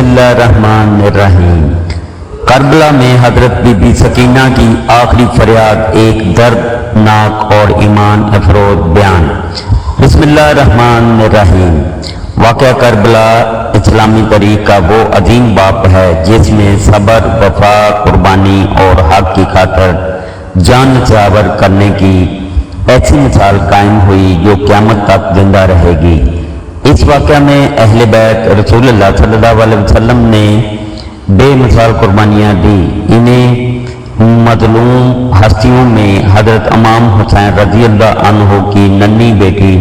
बिस्मिल्लाह रहमान रहीम। Karbala में हजरत बीबी सकीना की आखिरी फरियाद, एक दर्दनाक और ईमान अफरोज बयान। बिस्मिल्लाह रहमान रहीम। वाक़या करबला इस्लामी तरीक़ का वो अजीम बाप है जिसमें सब्र, वफा, कुर्बानी और हक की खातर जान न्यौछावर करने की ऐसी मिसाल कायम हुई जो क़यामत तक जिंदा रहेगी। इस वाक़या में अहले बैत रसूलुल्लाह सल्लल्लाहु अलैहि वसल्लम ने बेमिसाल कुर्बानियाँ दी। इन्हें मज़लूम हस्तियों में हज़रत इमाम हुसैन रज़ी अल्लाह अन्हु की नन्ही बेटी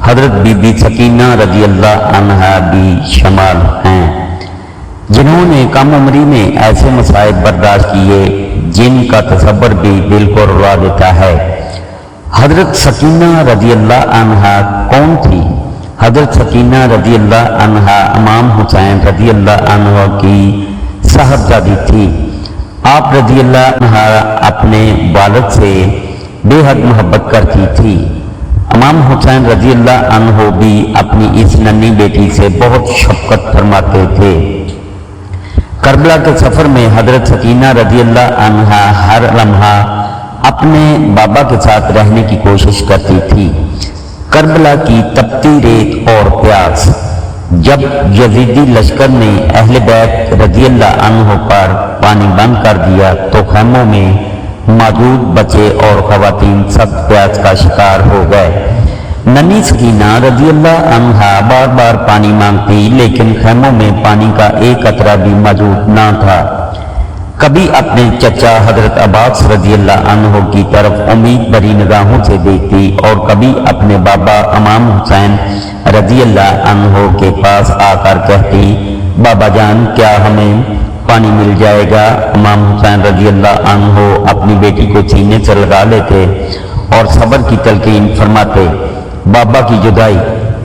हज़रत बीबी सकीना रज़ी अल्लाह अन्हा भी शामिल हैं, जिन्होंने कम उम्री में ऐसे मसाइब बर्दाश्त किए जिनका तसव्वुर भी दिल को रुला देता है। हज़रत सकीना रज़ी अल्लाह अन्हा कौन थी? हज़रत सकीना रज़ी अल्लाह अन्हा इमाम हुसैन रज़ी अल्लाह अन्हु की साहबजादी थी। आप रज़ी अल्लाह अन्हा अपने वालिद से बेहद मोहब्बत करती थी। इमाम हुसैन रज़ी अल्लाह अन्हु भी अपनी इस नन्ही बेटी से बहुत शफ़क़त फरमाते थे। करबला के सफ़र में हज़रत सकीना रज़ी अल्लाह अन्हा हर लम्हा अपने बाबा के साथ रहने की कोशिश करती थी। करबला की तपती रेत और प्यास। जब यजीदी लश्कर ने अहले बैत रज़ी अल्लाह अन्हु पर पानी बंद कर दिया तो खैमों में मौजूद बच्चे और ख़वातीन सब प्यास का शिकार हो गए। नन्ही सकीना रज़ी अल्लाह अन्हा बार बार पानी मांगती, लेकिन खैमों में पानी का एक कतरा भी मौजूद न था। कभी अपने चचा हजरत अब्बास रज़ी अल्लाह अन्हु की तरफ उम्मीद भरी निगाहों से देखती और कभी अपने बाबा इमाम हुसैन रज़ी अल्लाह अन्हु के पास आकर कहती, बाबा जान क्या हमें पानी मिल जाएगा? इमाम हुसैन रज़ी अल्लाह अन्हु अपनी बेटी को सीने से लगा लेते और सब्र की तलकीन फरमाते। बाबा की जुदाई।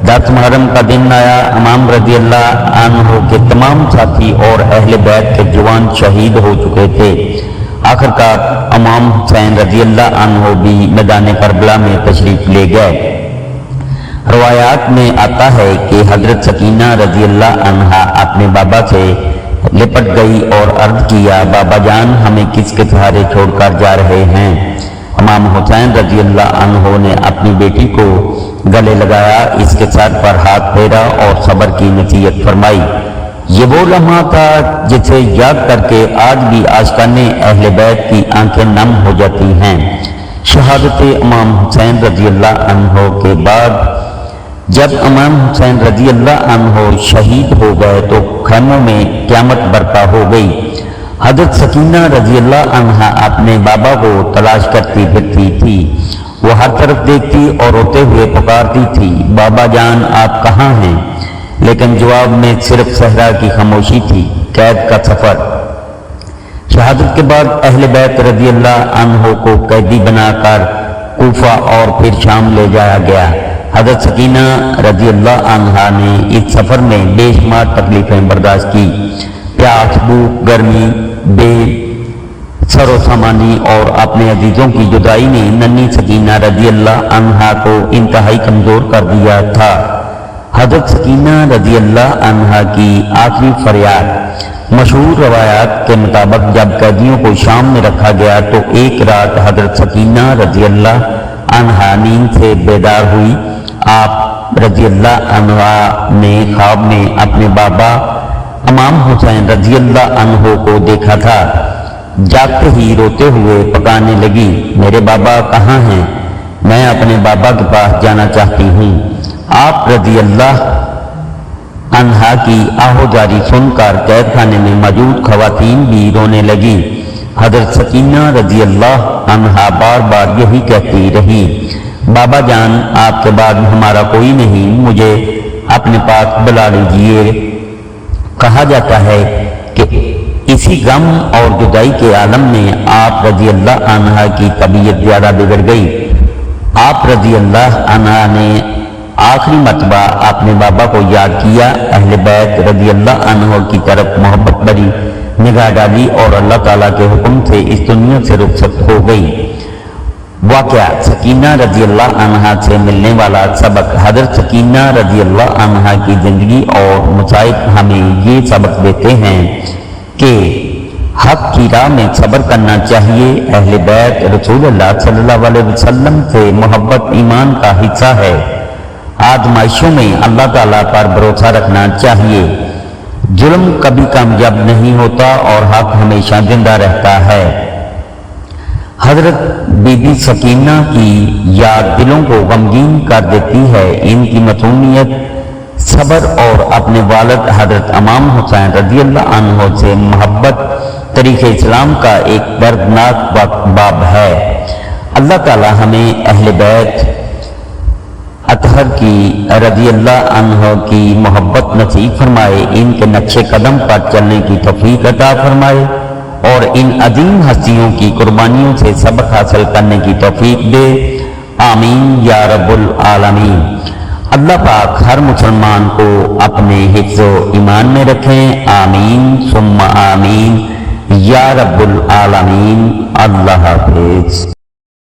10 मुहर्रम का दिन आया। इमाम रज़ी अल्लाह अन्हु के तमाम साथी और अहले बैत के जवान शहीद हो चुके थे। आखिरकार इमाम हुसैन रज़ी अल्लाह अन्हु भी मैदान करबला में तशरीफ ले गए। रवायात में आता है कि हजरत सकीना रज़ी अल्लाह अन्हा अपने बाबा से लिपट गई और अर्ज किया, बाबा जान हमें किसके सहारे छोड़कर जा रहे हैं? इमाम हुसैन रज़ी अल्लाह अन्हु ने अपनी बेटी को गले लगाया, इसके सर पर हाथ फेरा और सब्र की नसीहत फरमाई। ये वो लम्हा था जिसे याद करके आज भी आशिकाने अहले बैत की आंखें नम हो जाती हैं। शहादत इमाम हुसैन रज़ी अल्लाह अन्हु के बाद जब इमाम हुसैन रज़ी अल्लाह अन्हु शहीद हो गए तो खैमों में क़यामत बरपा हो गई। हज़रत सकीना रज़ी अल्लाह अन्हा अपने बाबा को तलाश करती फिरती थी। वो हर तरफ देखती और रोते हुए पुकारती थी, बाबा जान आप कहाँ हैं? लेकिन जवाब में सिर्फ सहरा की खामोशी थी। कैद का सफ़र। शहादत के बाद अहले बैत रज़ी अल्लाह अन्हु को कैदी बनाकर कूफा और फिर शाम ले जाया गया। हज़रत सकीना रज़ी अल्लाह अन्हा ने इस सफ़र में बेशुमार तकलीफ़ें बर्दाश्त की। प्यास, भूख, गर्मी, सरो सामानी और अपने अजीज़ों की जुदाई ने नन्ही सकीना रज़ी अल्लाह अन्हा को इंतहाई कमज़ोर कर दिया था। हज़रत सकीना रज़ी अल्लाह अन्हा की आखिरी फरियाद। मशहूर रवायात के मुताबिक जब कैदियों को शाम में रखा गया तो एक रात हज़रत सकीना रज़ी अल्लाह अन्हा नींद से बेदार हुई। आप रज़ी अल्लाह अन्हा ने ख्वाब में अपने बाबा इमाम हुसैन रज़ी अल्लाह अन्हु को देखा था। जागते ही रोते हुए पकाने लगी, मेरे बाबा कहाँ हैं? मैं अपने बाबा के पास जाना चाहती हूँ। आप रज़ी अल्लाह अन्हा की आहोजारी सुनकर कैद खाने में मौजूद ख़वातीन भी रोने लगी। हज़रत सकीना रज़ी अल्लाह अन्हा बार बार यही कहती रही, बाबा जान आपके बाद हमारा कोई नहीं, मुझे अपने पास बुला लीजिए। कहा जाता है कि इसी गम और जुदाई के आलम में आप रज़ी अल्लाह अन्हा की तबीयत ज़्यादा बिगड़ गई। आप रज़ी अल्लाह अन्हा ने आखिरी मरतबा अपने बाबा को याद किया। अहले बैत रज़ी अल्लाह अन्हु की तरफ मोहब्बत भरी निगाह डाली और अल्लाह ताला के हुक्म से इस दुनिया से रुखसत हो गई। واقعہ سکینہ رضی اللہ عنہا سے ملنے والا سبق۔ حضرت سکینہ رضی اللہ عنہا کی زندگی اور مصائب ہمیں یہ سبق دیتے ہیں کہ حق کی راہ میں صبر کرنا چاہیے۔ اہل بیت رسول اللہ صلی اللہ علیہ وسلم سے محبت ایمان کا حصہ ہے۔ آزمائشوں میں اللہ تعالیٰ پر بھروسہ رکھنا چاہیے۔ ظلم کبھی کامیاب نہیں ہوتا اور حق ہمیشہ زندہ رہتا ہے۔ حضرت بی بی سکینہ کی یاد دلوں کو غمگین کر دیتی ہے۔ ان کی معصومیت، صبر اور اپنے والد حضرت امام حسین رضی اللہ عنہ سے محبت تاریخ اسلام کا ایک دردناک باب ہے۔ اللہ تعالی ہمیں اہل بیت اطہر کی رضی اللہ عنہ کی محبت نصیب فرمائے، ان کے نقش قدم پر چلنے کی توفیق عطا فرمائے اور ان عظیم ہستیوں کی قربانیوں سے سبق حاصل کرنے کی توفیق دے۔ آمین یا رب العالمین۔ اللہ پاک ہر مسلمان کو اپنے حفظ و ایمان میں رکھیں۔ آمین ثم آمین یا رب العالمین۔ اللہ حافظ۔